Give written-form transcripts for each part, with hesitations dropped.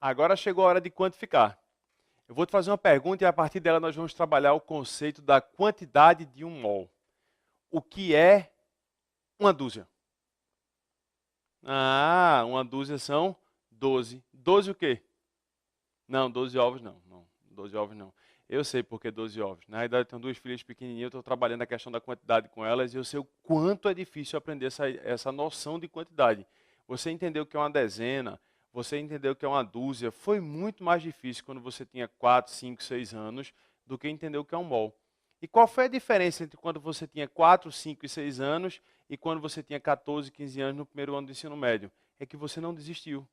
Agora chegou a hora de quantificar. Eu vou te fazer uma pergunta e a partir dela nós vamos trabalhar o conceito da quantidade de um mol. O que é uma dúzia? Ah, uma dúzia são 12. 12 o quê? Não, 12 ovos não. 12 ovos não. Eu sei por que 12 ovos. Na realidade, eu tenho duas filhas pequenininhas, eu estou trabalhando a questão da quantidade com elas e eu sei o quanto é difícil aprender essa noção de quantidade. Você entendeu o que é uma dezena, você entendeu o que é uma dúzia, foi muito mais difícil quando você tinha 4, 5, 6 anos do que entender o que é um mol. E qual foi a diferença entre quando você tinha 4, 5 e 6 anos e quando você tinha 14, 15 anos no primeiro ano do ensino médio? É que você não desistiu.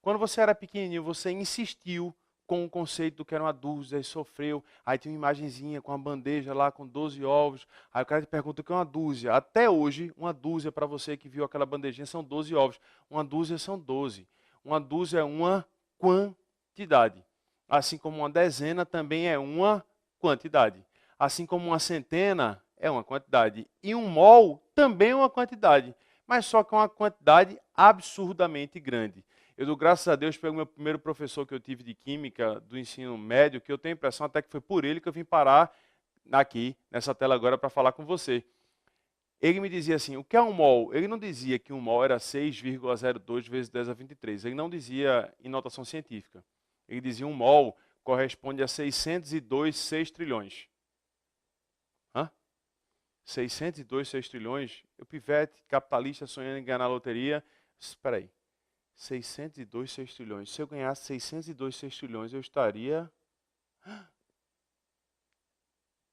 Quando você era pequenininho, você insistiu com o conceito do que era uma dúzia e sofreu. Aí tem uma imagenzinha com uma bandeja lá com 12 ovos. Aí o cara te pergunta o que é uma dúzia. Até hoje, uma dúzia para você que viu aquela bandejinha são 12 ovos. Uma dúzia são 12. Uma dúzia é uma quantidade. Assim como uma dezena também é uma quantidade. Assim como uma centena é uma quantidade. E um mol também é uma quantidade. Mas só que é uma quantidade absurdamente grande. Eu dou graças a Deus pelo meu primeiro professor que eu tive de química do ensino médio, que eu tenho a impressão até que foi por ele que eu vim parar aqui, nessa tela agora, para falar com você. Ele me dizia assim, o que é um mol? Ele não dizia que um mol era 6,02 vezes 10 a 23. Ele não dizia em notação científica. Ele dizia um mol corresponde a 602 sextrilhões. Hã? 602 sextrilhões? O pivete capitalista sonhando em ganhar na loteria. Espera aí. 602 sextrilhões. Se eu ganhasse 602 sextrilhões, eu estaria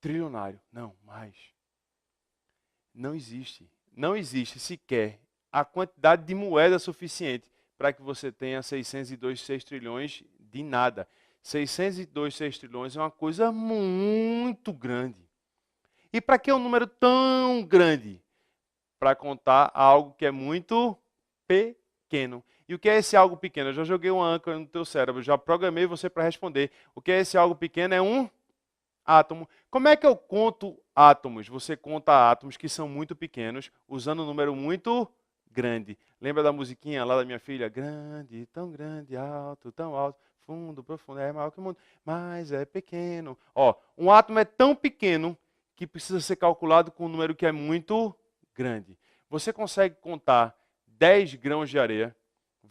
trilionário. Não, mais. Não existe. Não existe sequer a quantidade de moeda suficiente para que você tenha 602 sextrilhões de nada. 602 sextrilhões é uma coisa muito grande. E para que um número tão grande? Para contar algo que é muito pequeno. E o que é esse algo pequeno? Eu já joguei uma âncora no teu cérebro, já programei você para responder. O que é esse algo pequeno? É um átomo. Como é que eu conto átomos? Você conta átomos que são muito pequenos, usando um número muito grande. Lembra da musiquinha lá da minha filha? Grande, tão alto, fundo, profundo, é maior que o mundo, mas é pequeno. Ó, um átomo é tão pequeno que precisa ser calculado com um número que é muito grande. Você consegue contar 10 grãos de areia?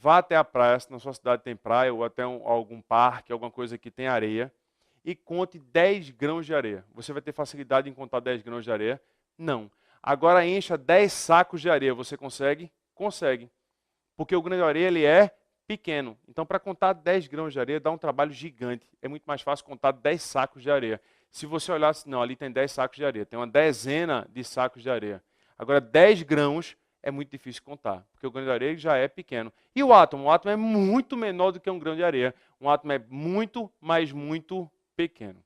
Vá até a praia, se na sua cidade tem praia, ou até algum parque, alguma coisa que tem areia, e conte 10 grãos de areia. Você vai ter facilidade em contar 10 grãos de areia? Não. Agora encha 10 sacos de areia. Você consegue? Consegue. Porque o grão de areia ele é pequeno. Então, para contar 10 grãos de areia, dá um trabalho gigante. É muito mais fácil contar 10 sacos de areia. Se você olhar assim, não, ali tem 10 sacos de areia. Tem uma dezena de sacos de areia. Agora, 10 grãos é muito difícil contar, porque o grão de areia já é pequeno. E o átomo? O átomo é muito menor do que um grão de areia. Um átomo é muito, mas muito pequeno.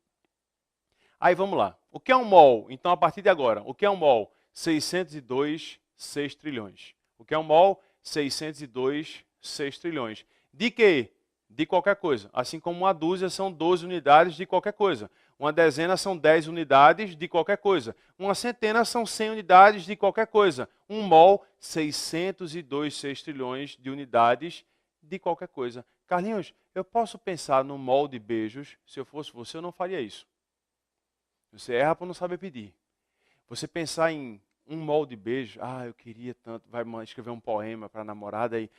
Aí vamos lá. O que é um mol? Então, a partir de agora, o que é um mol? 602 sextrilhões. O que é um mol? 602 sextrilhões. De quê? De qualquer coisa. Assim como uma dúzia são 12 unidades de qualquer coisa. Uma dezena são 10 unidades de qualquer coisa. Uma centena são 100 unidades de qualquer coisa. Um mol, 602 sextrilhões de unidades de qualquer coisa. Carlinhos, eu posso pensar no mol de beijos? Se eu fosse você, eu não faria isso. Você erra por não saber pedir. Você pensar em um mol de beijo, eu queria tanto, vai escrever um poema para a namorada e,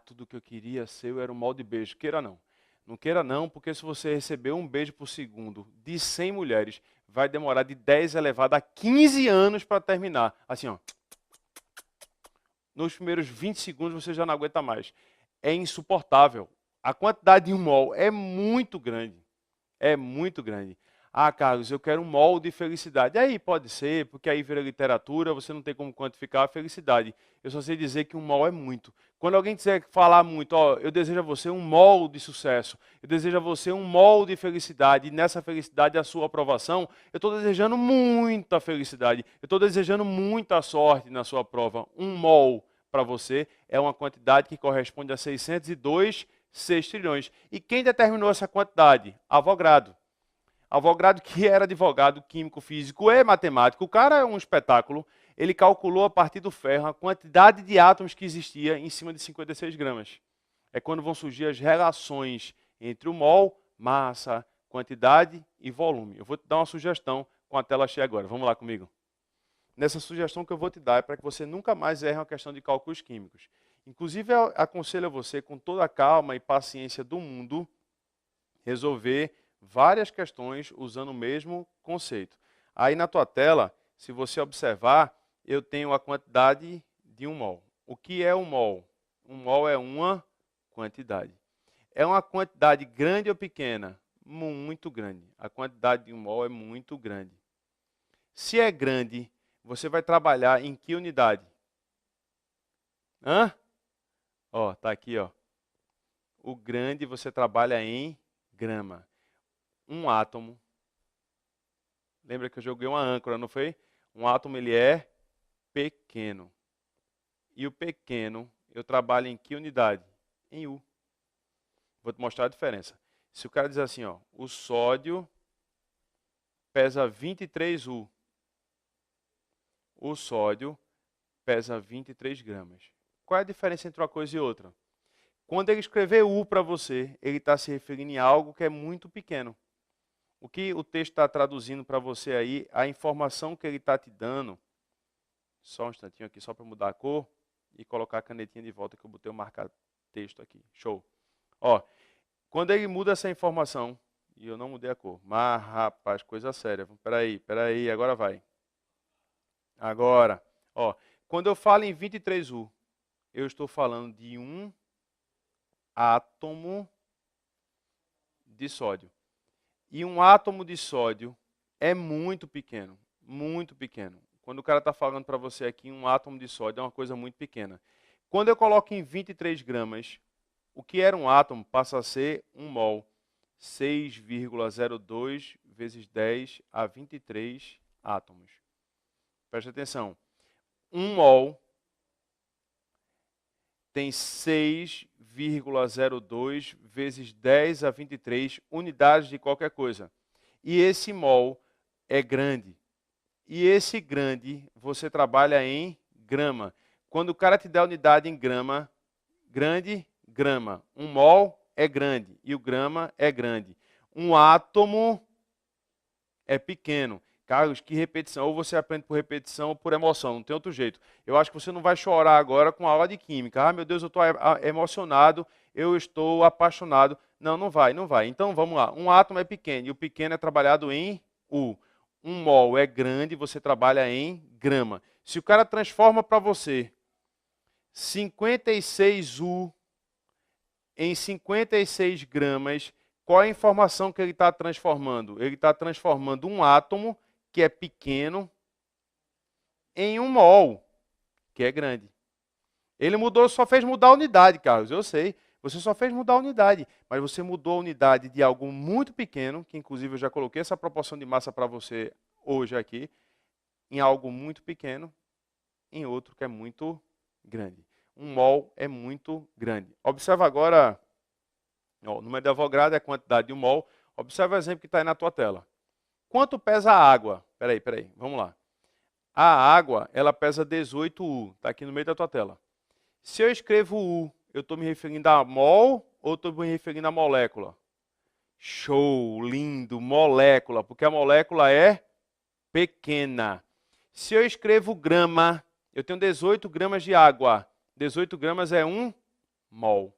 tudo que eu queria ser era um mol de beijo. Queira não. Não queira não, porque se você receber um beijo por segundo de 100 mulheres, vai demorar de 10 elevado a 15 anos para terminar. Assim, ó. Nos primeiros 20 segundos você já não aguenta mais. É insuportável. A quantidade de um mol é muito grande. É muito grande. Carlos, eu quero um mol de felicidade. Aí pode ser, porque aí vira literatura, você não tem como quantificar a felicidade. Eu só sei dizer que um mol é muito. Quando alguém quiser falar muito, eu desejo a você um mol de sucesso, eu desejo a você um mol de felicidade, e nessa felicidade a sua aprovação, eu estou desejando muita felicidade, eu estou desejando muita sorte na sua prova. Um mol para você é uma quantidade que corresponde a 602 sextrilhões. E quem determinou essa quantidade? Avogadro. Avogadro, que era advogado, químico, físico e matemático, o cara é um espetáculo. Ele calculou a partir do ferro a quantidade de átomos que existia em cima de 56 gramas. É quando vão surgir as relações entre o mol, massa, quantidade e volume. Eu vou te dar uma sugestão com a tela cheia agora. Vamos lá comigo. Nessa sugestão que eu vou te dar é para que você nunca mais erre uma questão de cálculos químicos. Inclusive, eu aconselho a você, com toda a calma e paciência do mundo, resolver várias questões usando o mesmo conceito. Aí na tua tela, se você observar, eu tenho a quantidade de 1 mol. O que é 1 mol? 1 mol é uma quantidade. É uma quantidade grande ou pequena? Muito grande. A quantidade de 1 mol é muito grande. Se é grande, você vai trabalhar em que unidade? Hã? Ó, tá aqui, ó. O grande você trabalha em grama. Um átomo. Lembra que eu joguei uma âncora, não foi? Um átomo ele é pequeno. E o pequeno, eu trabalho em que unidade? Em U. Vou te mostrar a diferença. Se o cara diz assim, ó, o sódio pesa 23 U. O sódio pesa 23 gramas. Qual é a diferença entre uma coisa e outra? Quando ele escrever U para você, ele está se referindo em algo que é muito pequeno. O que o texto está traduzindo para você aí, a informação que ele está te dando, só um instantinho aqui, só para mudar a cor e colocar a canetinha de volta que eu botei o marcar texto aqui. Show. Ó, quando ele muda essa informação, e eu não mudei a cor, mas rapaz, coisa séria. Peraí, agora vai. Agora, ó, quando eu falo em 23U, eu estou falando de um átomo de sódio. E um átomo de sódio é muito pequeno, muito pequeno. Quando o cara está falando para você aqui, um átomo de sódio é uma coisa muito pequena. Quando eu coloco em 23 gramas, o que era um átomo passa a ser 1 mol. 6,02 vezes 10 a 23 átomos. Preste atenção. 1 mol tem 6,02 vezes 10 a 23 unidades de qualquer coisa. E esse mol é grande. E esse grande você trabalha em grama. Quando o cara te dá a unidade em grama, grande, grama. 1 mol é grande e o grama é grande. Um átomo é pequeno. Carlos, que repetição. Ou você aprende por repetição ou por emoção, não tem outro jeito. Eu acho que você não vai chorar agora com a aula de química. Ah, meu Deus, eu estou emocionado, eu estou apaixonado. Não, não vai, não vai. Então, vamos lá. Um átomo é pequeno e o pequeno é trabalhado em U. 1 mol é grande, você trabalha em grama. Se o cara transforma para você 56U em 56 gramas, qual é a informação que ele está transformando? Ele está transformando um átomo, que é pequeno, em 1 mol, que é grande. Ele mudou, só fez mudar a unidade, Carlos, eu sei. Você só fez mudar a unidade, mas você mudou a unidade de algo muito pequeno, que inclusive eu já coloquei essa proporção de massa para você hoje aqui, em algo muito pequeno, em outro que é muito grande. 1 mol é muito grande. Observa agora, ó, o número de Avogadro é a quantidade de 1 mol. Observa o exemplo que está aí na tua tela. Quanto pesa a água? Peraí, vamos lá. A água, ela pesa 18U, está aqui no meio da tua tela. Se eu escrevo U, eu estou me referindo a mol ou estou me referindo a molécula? Show, lindo, molécula, porque a molécula é pequena. Se eu escrevo grama, eu tenho 18 gramas de água. 18 gramas é 1 mol.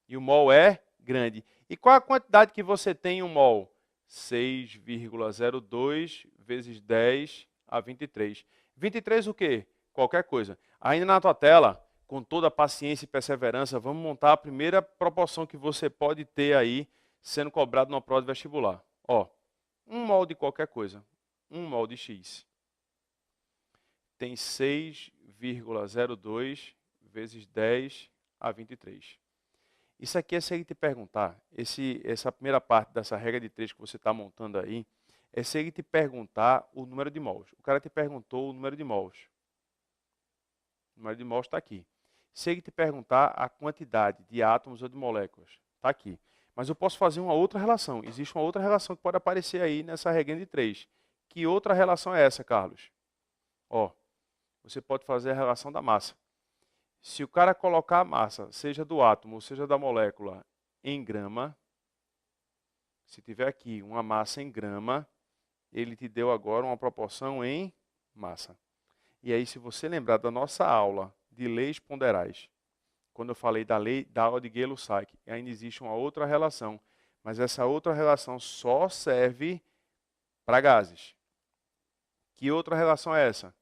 E o mol é grande. E qual a quantidade que você tem em 1 mol? 6,02 vezes 10 a 23. 23 o quê? Qualquer coisa. Ainda na tua tela, com toda a paciência e perseverança, vamos montar a primeira proporção que você pode ter aí sendo cobrado numa prova de vestibular. Ó, 1 mol de qualquer coisa. 1 mol de X tem 6,02 vezes 10 a 23. Isso aqui é se ele te perguntar, essa primeira parte dessa regra de 3 que você está montando aí, é se ele te perguntar o número de mols. O cara te perguntou o número de mols. O número de mols está aqui. Se ele te perguntar a quantidade de átomos ou de moléculas, está aqui. Mas eu posso fazer uma outra relação. Existe uma outra relação que pode aparecer aí nessa regra de 3. Que outra relação é essa, Carlos? Ó, você pode fazer a relação da massa. Se o cara colocar a massa, seja do átomo ou seja da molécula, em grama, se tiver aqui uma massa em grama, ele te deu agora uma proporção em massa. E aí, se você lembrar da nossa aula de leis ponderais, quando eu falei da lei da aula de Gay-Lussac, ainda existe uma outra relação, mas essa outra relação só serve para gases. Que outra relação é essa?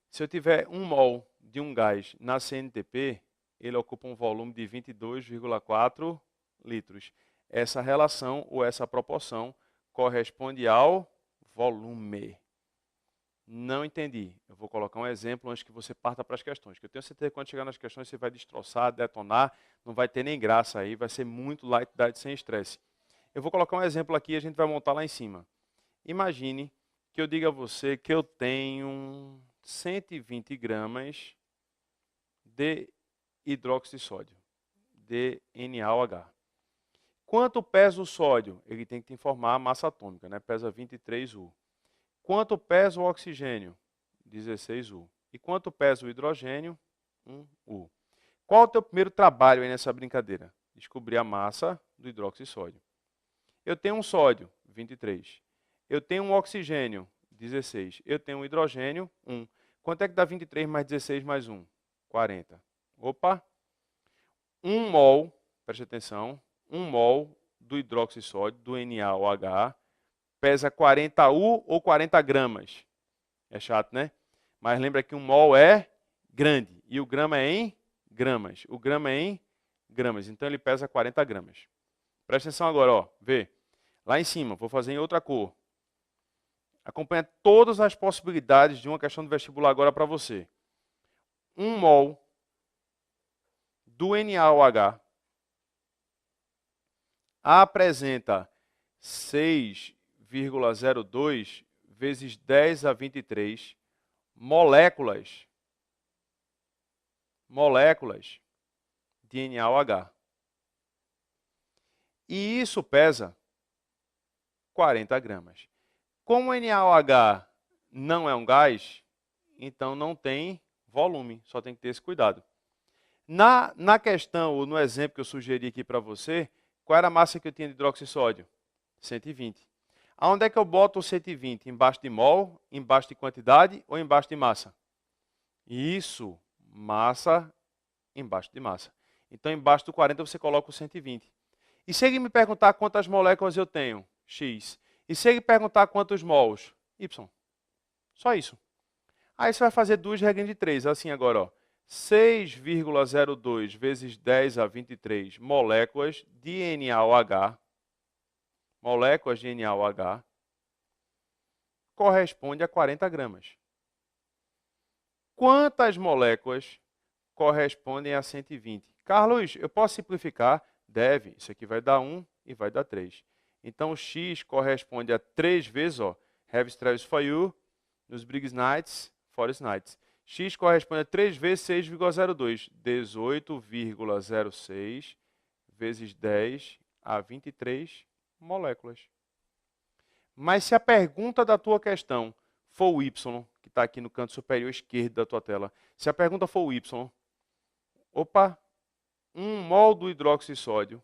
Se eu tiver 1 mol de um gás na CNTP, ele ocupa um volume de 22,4 litros. Essa relação ou essa proporção corresponde ao volume. Não entendi. Eu vou colocar um exemplo antes que você parta para as questões. Que eu tenho certeza que quando chegar nas questões você vai destroçar, detonar, não vai ter nem graça aí, vai ser muito light diet sem estresse. Eu vou colocar um exemplo aqui e a gente vai montar lá em cima. Imagine que eu diga a você que eu tenho 120 gramas de hidróxido de sódio, DNaOH. Quanto pesa o sódio? Ele tem que te informar a massa atômica, né? Pesa 23 U. Quanto pesa o oxigênio? 16 U. E quanto pesa o hidrogênio? 1 U. Qual é o teu primeiro trabalho aí nessa brincadeira? Descobrir a massa do hidróxido de sódio. Eu tenho um sódio, 23. Eu tenho um oxigênio, 16. Eu tenho um hidrogênio, 1. Quanto é que dá 23 mais 16 mais 1? 40. Opa! 1 mol, preste atenção, 1 mol do hidróxido de sódio, do NaOH, pesa 40 U ou 40 gramas. É chato, né? Mas lembra que 1 mol é grande e o grama é em gramas. O grama é em gramas, então ele pesa 40 gramas. Presta atenção agora, ó, vê. Lá em cima, vou fazer em outra cor. Acompanha todas as possibilidades de uma questão de vestibular agora para você. 1 mol do NaOH apresenta 6,02 vezes 10 a 23 moléculas de NaOH. E isso pesa 40 gramas. Como o NaOH não é um gás, então não tem volume, só tem que ter esse cuidado. Na questão, ou no exemplo que eu sugeri aqui para você, qual era a massa que eu tinha de hidróxido de sódio? 120. Aonde é que eu boto o 120? Embaixo de mol, embaixo de quantidade ou embaixo de massa? Isso, massa embaixo de massa. Então, embaixo do 40 você coloca o 120. E se ele me perguntar quantas moléculas eu tenho? X. E se ele perguntar quantos mols? Y. Só isso. Aí você vai fazer duas regras de 3. Assim agora, ó. 6,02 vezes 10 a 23 moléculas de NaOH. Moléculas de NaOH corresponde a 40 gramas. Quantas moléculas correspondem a 120? Carlos, eu posso simplificar? Deve. Isso aqui vai dar 1 e vai dar 3. Então, o X corresponde a 3 vezes, ó, have stress for you, nos Briggs Nights, Forest Nights. X corresponde a 3 vezes 6,02, 18,06 vezes 10 a 23 moléculas. Mas se a pergunta da tua questão for o Y, que está aqui no canto superior esquerdo da tua tela, se a pergunta for o Y, opa, 1 mol do hidróxido de sódio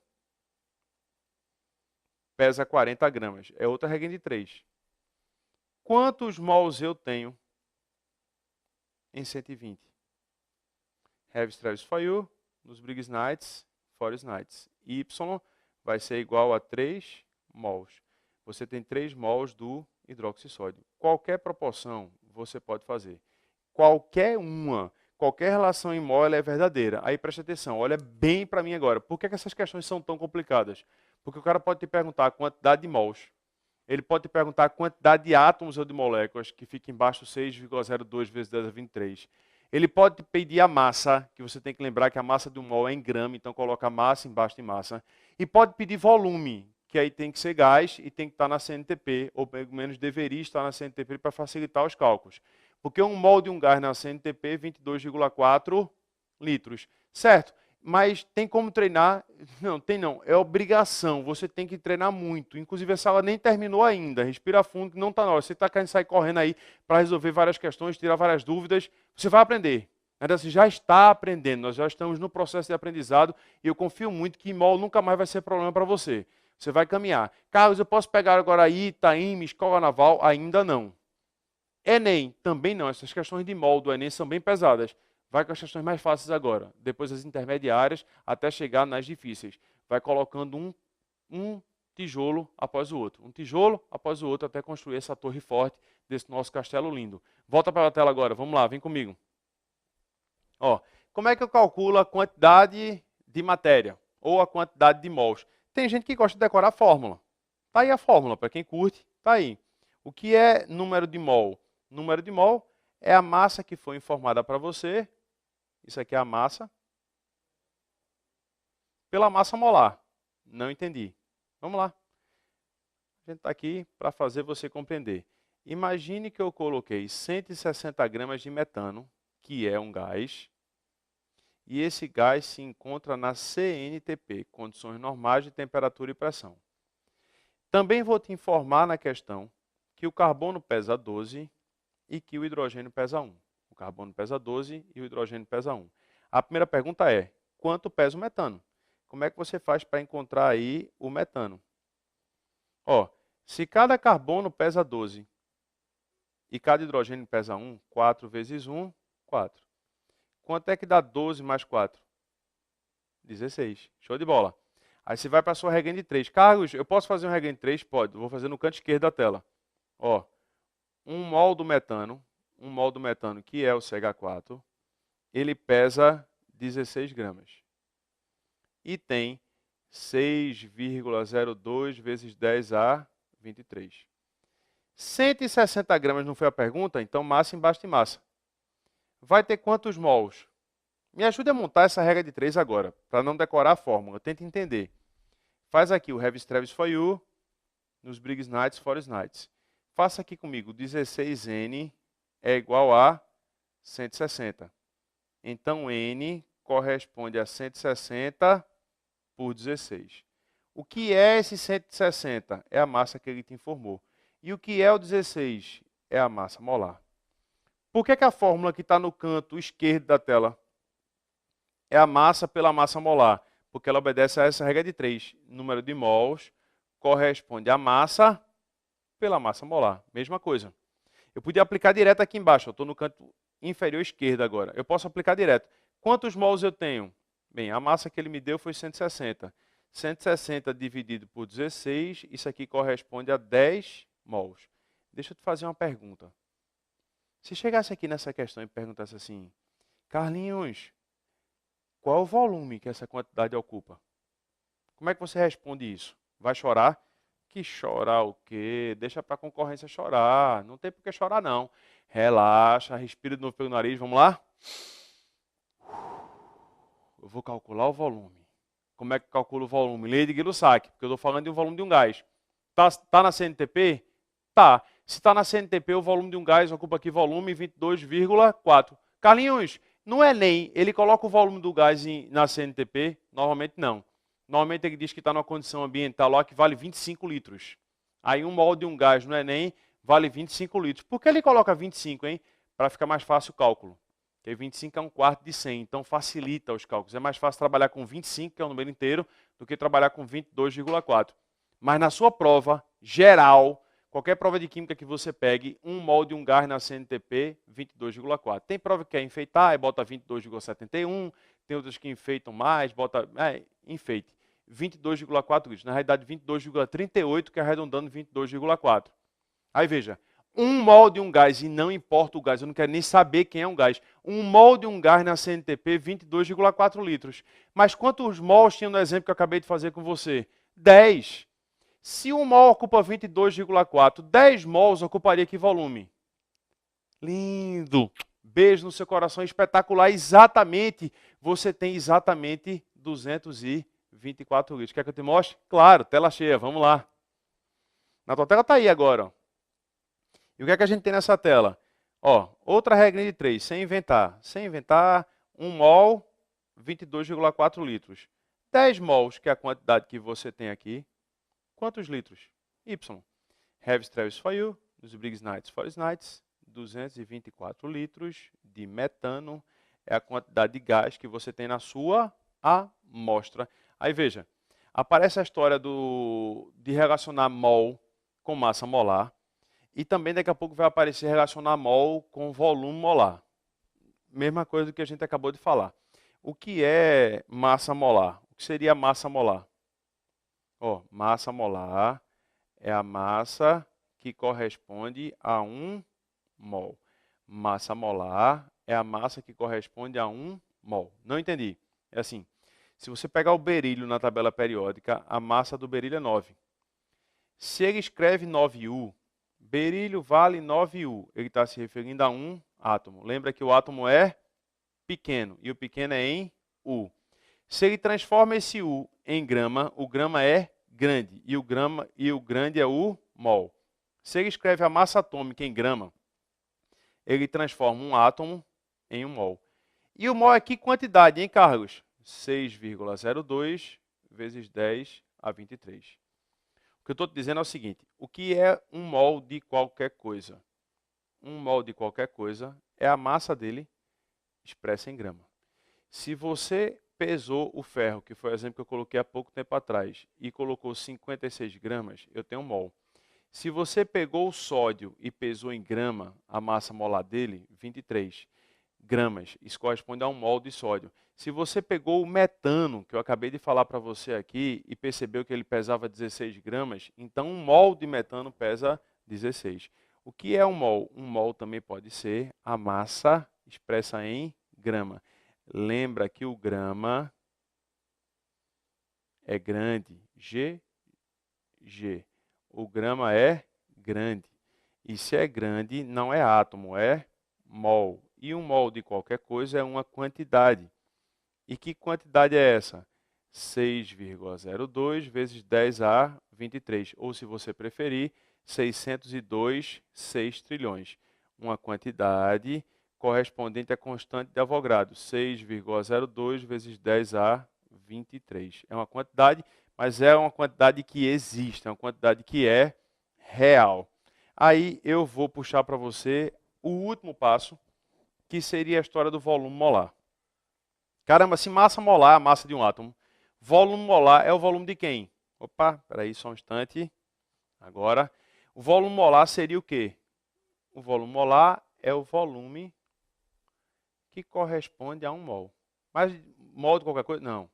pesa 40 gramas. É outra regra de 3. Quantos mols eu tenho em 120? Have stress for you, nos Briggs Nights, Forest Nights. Y vai ser igual a 3 mols. Você tem 3 mols do hidróxido de sódio. Qualquer proporção você pode fazer. Qualquer relação em mol ela é verdadeira. Aí presta atenção, olha bem para mim agora. Por que essas questões são tão complicadas? Porque o cara pode te perguntar a quantidade de mols. Ele pode te perguntar a quantidade de átomos ou de moléculas, que fica embaixo 6,02 vezes 10 a 23. Ele pode te pedir a massa, que você tem que lembrar que a massa de um mol é em grama, então coloca a massa embaixo de massa. E pode pedir volume, que aí tem que ser gás e tem que estar na CNTP, ou pelo menos deveria estar na CNTP para facilitar os cálculos. Porque 1 mol de um gás na CNTP é 22,4 litros. Certo? Mas tem como treinar? Não, tem não. É obrigação. Você tem que treinar muito. Inclusive, essa aula nem terminou ainda. Respira fundo, que não está na hora. Você está querendo sair correndo aí para resolver várias questões, tirar várias dúvidas. Você vai aprender. Ainda você já está aprendendo, nós já estamos no processo de aprendizado e eu confio muito que mol nunca mais vai ser problema para você. Você vai caminhar. Carlos, eu posso pegar agora Itaim, Escola Naval? Ainda não. Enem, também não. Essas questões de mol do Enem são bem pesadas. Vai com as questões mais fáceis agora. Depois as intermediárias, até chegar nas difíceis. Vai colocando um tijolo após o outro. Um tijolo após o outro até construir essa torre forte desse nosso castelo lindo. Volta para a tela agora. Vamos lá, vem comigo. Ó, como é que eu calculo a quantidade de matéria? Ou a quantidade de mols? Tem gente que gosta de decorar a fórmula. Está aí a fórmula, para quem curte, está aí. O que é número de mol? Número de mol é a massa que foi informada para você. Isso aqui é a massa. Pela massa molar. Não entendi. Vamos lá. A gente está aqui para fazer você compreender. Imagine que eu coloquei 160 gramas de metano, que é um gás, e esse gás se encontra na CNTP, condições normais de temperatura e pressão. Também vou te informar na questão que o carbono pesa 12 e que o hidrogênio pesa 1. O carbono pesa 12 e o hidrogênio pesa 1. A primeira pergunta é, quanto pesa o metano? Como é que você faz para encontrar aí o metano? Ó, se cada carbono pesa 12 e cada hidrogênio pesa 1, 4 vezes 1, 4. Quanto é que dá 12 mais 4? 16. Show de bola. Aí você vai para a sua regra de 3. Carlos, eu posso fazer uma regra de 3? Pode. Vou fazer no canto esquerdo da tela. Ó, um mol do metano, que é o CH4, ele pesa 16 gramas. E tem 6,02 vezes 10 a 23. 160 gramas não foi a pergunta? Então massa embaixo de massa. Vai ter quantos mols? Me ajude a montar essa regra de 3 agora, para não decorar a fórmula. Tenta entender. Faz aqui o Have Travis for You, nos Briggs Nights for Nights. Faça aqui comigo. 16N é igual a 160. Então, N corresponde a 160 por 16. O que é esse 160? É a massa que ele te informou. E o que é o 16? É a massa molar. Por que a fórmula que está no canto esquerdo da tela é a massa pela massa molar? Porque ela obedece a essa regra de 3. Número de mols corresponde à massa pela massa molar. Mesma coisa. Eu podia aplicar direto aqui embaixo. Eu estou no canto inferior esquerdo agora. Eu posso aplicar direto. Quantos mols eu tenho? Bem, a massa que ele me deu foi 160. 160 dividido por 16, isso aqui corresponde a 10 mols. Deixa eu te fazer uma pergunta. Se chegasse aqui nessa questão e perguntasse assim, Carlinhos, qual é o volume que essa quantidade ocupa? Como é que você responde isso? Vai chorar? Que chorar o quê? Deixa para a concorrência chorar. Não tem por que chorar, não. Relaxa, respira de novo pelo nariz. Vamos lá? Eu vou calcular o volume. Como é que eu calculo o volume? Lei de Guillo-Sacchi, porque eu estou falando de um volume de um gás. Tá na CNTP? Tá. Se está na CNTP, o volume de um gás ocupa aqui volume 22,4. Carlinhos, no Enem, ele coloca o volume do gás na CNTP? Normalmente não. Normalmente ele diz que está numa condição ambiental lá que vale 25 litros. Aí um mol de um gás no Enem vale 25 litros. Por que ele coloca 25, hein? Para ficar mais fácil o cálculo. Porque 25 é um quarto de 100, então facilita os cálculos. É mais fácil trabalhar com 25, que é o número inteiro, do que trabalhar com 22,4. Mas na sua prova geral, qualquer prova de química que você pegue, um mol de um gás na CNTP, 22,4. Tem prova que quer enfeitar e bota 22,71, tem outras que enfeitam mais, bota enfeite. 22,4 litros. Na realidade, 22,38, que é arredondando 22,4. Aí veja, um mol de um gás, e não importa o gás, eu não quero nem saber quem é um gás. Um mol de um gás na CNTP, 22,4 litros. Mas quantos mols tinha no exemplo que eu acabei de fazer com você? 10. Se um mol ocupa 22,4, 10 mols ocuparia que volume? Lindo! Beijo no seu coração, espetacular. Exatamente, você tem exatamente 224 litros. Quer que eu te mostre? Claro, tela cheia, vamos lá. Na tua tela está aí agora, ó. E o que é que a gente tem nessa tela? Ó, outra regra de 3, sem inventar. Sem inventar, 1 mol, 22,4 litros. 10 mols, que é a quantidade que você tem aqui. Quantos litros? Y. Have Travis for You, nos Briggs Nights for Nights, 224 litros de metano é a quantidade de gás que você tem na sua amostra. Aí veja, aparece a história de relacionar mol com massa molar e também daqui a pouco vai aparecer relacionar mol com volume molar. Mesma coisa do que a gente acabou de falar. O que é massa molar? O que seria massa molar? Ó, massa molar é a massa que corresponde a 1 mol. Massa molar é a massa que corresponde a 1 mol. Não entendi. É assim, se você pegar o berílio na tabela periódica, a massa do berílio é 9. Se ele escreve 9U, berílio vale 9U. Ele está se referindo a um átomo. Lembra que o átomo é pequeno e o pequeno é em U. Se ele transforma esse U em grama, o grama é grande e o grande é o mol. Se ele escreve a massa atômica em grama, ele transforma um átomo em um mol. E o mol é que quantidade, hein, Carlos? 6,02 vezes 10 a 23. O que eu estou te dizendo é o seguinte, o que é um mol de qualquer coisa? Um mol de qualquer coisa é a massa dele expressa em grama. Se você pesou o ferro, que foi o exemplo que eu coloquei há pouco tempo atrás, e colocou 56 gramas, eu tenho um mol. Se você pegou o sódio e pesou em grama, a massa molar dele, 23 gramas. Isso corresponde a um mol de sódio. Se você pegou o metano, que eu acabei de falar para você aqui, e percebeu que ele pesava 16 gramas, então um mol de metano pesa 16. O que é um mol? Um mol também pode ser a massa expressa em grama. Lembra que o grama é grande, G. O grama é grande. E se é grande, não é átomo, é mol. E um mol de qualquer coisa é uma quantidade. E que quantidade é essa? 6,02 vezes 10 a 23. Ou, se você preferir, 602 trilhões. Uma quantidade correspondente à constante de Avogadro. 6,02 vezes 10 a 23. É uma quantidade, mas é uma quantidade que existe, é uma quantidade que é real. Aí eu vou puxar para você o último passo, que seria a história do volume molar. Caramba, se massa molar é a massa de um átomo, volume molar é o volume de quem? Opa, peraí só um instante. Agora, o volume molar seria o quê? O volume molar é o volume que corresponde a um mol. Mas mol de qualquer coisa? Não.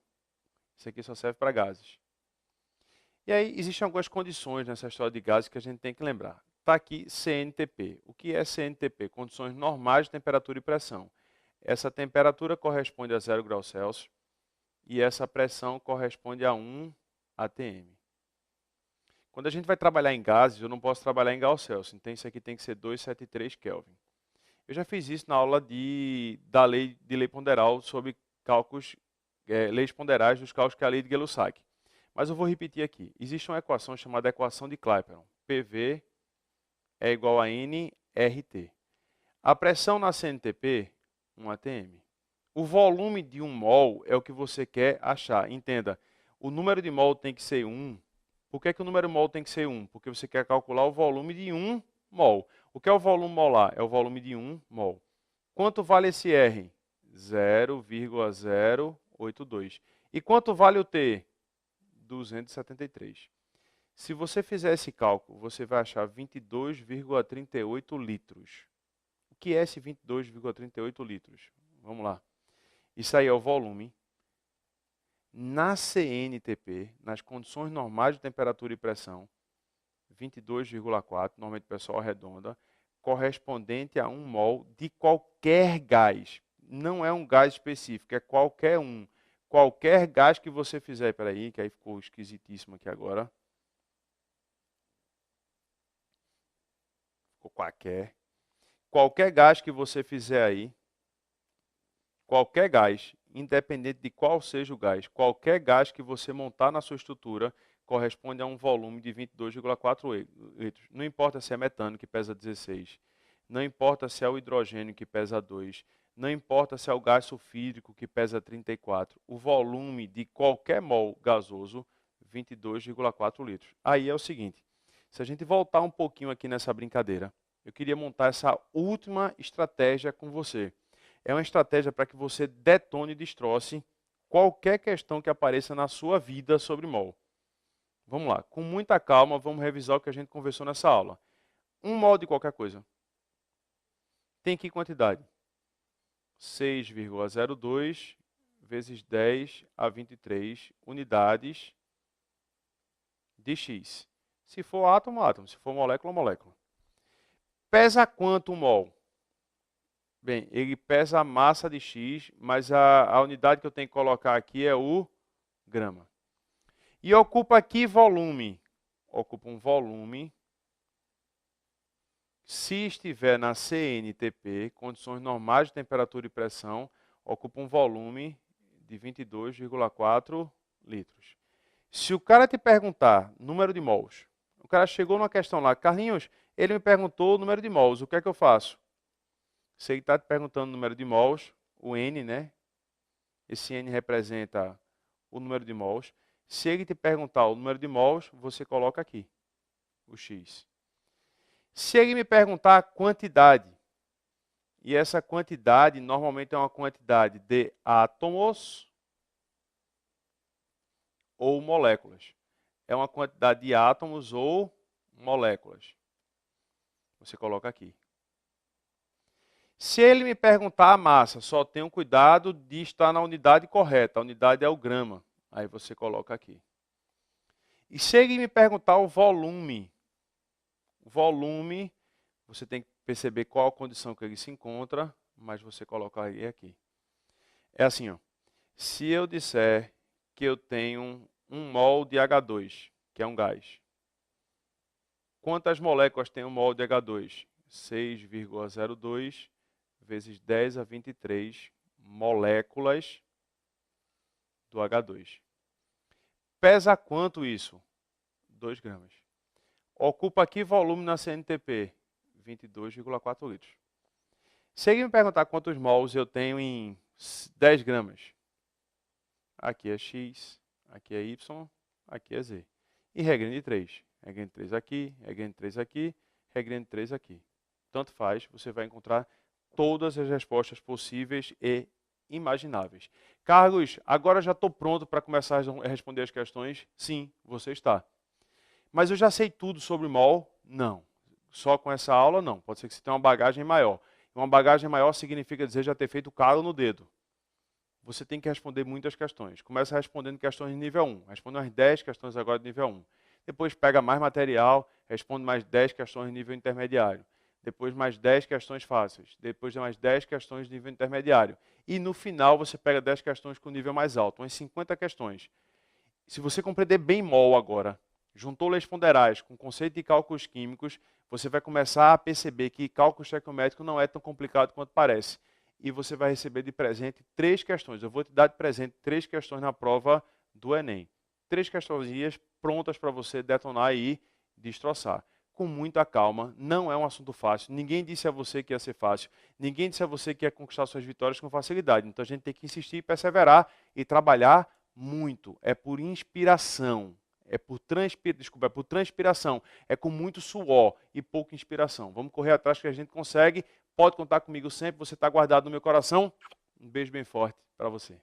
Isso aqui só serve para gases. E aí, existem algumas condições nessa história de gases que a gente tem que lembrar. Está aqui CNTP. O que é CNTP? Condições normais de temperatura e pressão. Essa temperatura corresponde a 0 graus Celsius e essa pressão corresponde a 1 atm. Quando a gente vai trabalhar em gases, eu não posso trabalhar em graus Celsius, então isso aqui tem que ser 273 Kelvin. Eu já fiz isso na aula da lei de lei ponderal sobre cálculos, leis ponderais dos cálculos, que é a lei de Gay-Lussac. Mas eu vou repetir aqui. Existe uma equação chamada equação de Clapeyron. PV é igual a nRT. A pressão na CNTP, 1 atm. O volume de 1 mol é o que você quer achar. Entenda, o número de mol tem que ser 1. Por que o número mol tem que ser 1? Porque você quer calcular o volume de 1 mol. O que é o volume molar? É o volume de 1 mol. Quanto vale esse R? 0,082. E quanto vale o T? 273. Se você fizer esse cálculo, você vai achar 22,38 litros. O que é esse 22,38 litros? Vamos lá. Isso aí é o volume. Na CNTP, nas condições normais de temperatura e pressão, 22,4, normalmente o pessoal arredonda, correspondente a 1 mol de qualquer gás. Não é um gás específico, é qualquer um. Qualquer gás que você fizer, peraí, que aí ficou esquisitíssimo aqui agora. Ficou qualquer. Qualquer gás que você fizer aí, qualquer gás, independente de qual seja o gás, qualquer gás que você montar na sua estrutura corresponde a um volume de 22,4 litros. Não importa se é metano, que pesa 16. Não importa se é o hidrogênio, que pesa 2. Não importa se é o gás sulfídrico, que pesa 34. O volume de qualquer mol gasoso, 22,4 litros. Aí é o seguinte, se a gente voltar um pouquinho aqui nessa brincadeira, eu queria montar essa última estratégia com você. É uma estratégia para que você detone e destroce qualquer questão que apareça na sua vida sobre mol. Vamos lá, com muita calma, vamos revisar o que a gente conversou nessa aula. Um mol de qualquer coisa. Tem que quantidade? 6,02 vezes 10 a 23 unidades de X. Se for átomo, átomo. Se for molécula, molécula. Pesa quanto um mol? Bem, ele pesa a massa de X, mas a unidade que eu tenho que colocar aqui é o grama. E ocupa aqui volume. Ocupa um volume. Se estiver na CNTP, condições normais de temperatura e pressão, ocupa um volume de 22,4 litros. Se o cara te perguntar número de mols, o cara chegou numa questão lá, Carlinhos, ele me perguntou o número de mols, o que é que eu faço? Se ele está te perguntando o número de mols, o N, né? Esse N representa o número de mols. Se ele te perguntar o número de mols, você coloca aqui, o X. Se ele me perguntar a quantidade, e essa quantidade normalmente é uma quantidade de átomos ou moléculas. É uma quantidade de átomos ou moléculas. Você coloca aqui. Se ele me perguntar a massa, só tenha cuidado de estar na unidade correta. A unidade é o grama. Aí você coloca aqui. E se ele me perguntar o volume, você tem que perceber qual a condição que ele se encontra, mas você colocaria aqui. É assim, ó. Se eu disser que eu tenho 1 mol de H2, que é um gás. Quantas moléculas tem um mol de H2? 6,02 vezes 10 a 23 moléculas do H2. Pesa quanto isso? 2 gramas. Ocupa aqui volume na CNTP? 22,4 litros. Se ele me perguntar quantos mols eu tenho em 10 gramas, aqui é X, aqui é Y, aqui é Z. E regra de 3. Regra de 3 aqui, regra de 3 aqui, regra de 3 aqui. Tanto faz, você vai encontrar todas as respostas possíveis e imagináveis. Carlos, agora já estou pronto para começar a responder as questões? Sim, você está. Mas eu já sei tudo sobre mol? Não. Só com essa aula, não. Pode ser que você tenha uma bagagem maior. Uma bagagem maior significa dizer já ter feito calo no dedo. Você tem que responder muitas questões. Começa respondendo questões de nível 1. Responde umas 10 questões agora de nível 1. Depois pega mais material, responde mais 10 questões de nível intermediário. Depois mais 10 questões fáceis. Depois mais 10 questões de nível intermediário. E no final você pega 10 questões com nível mais alto. Umas 50 questões. Se você compreender bem mol agora, juntou leis ponderais com conceito de cálculos químicos, você vai começar a perceber que cálculo estequiométrico não é tão complicado quanto parece. E você vai receber de presente 3 questões. Eu vou te dar de presente 3 questões na prova do Enem. 3 questões prontas para você detonar e destroçar. Com muita calma, não é um assunto fácil. Ninguém disse a você que ia ser fácil. Ninguém disse a você que ia conquistar suas vitórias com facilidade. Então a gente tem que insistir, perseverar e trabalhar muito. É por inspiração. É por transpiração. É com muito suor e pouca inspiração. Vamos correr atrás que a gente consegue. Pode contar comigo sempre. Você está guardado no meu coração. Um beijo bem forte para você.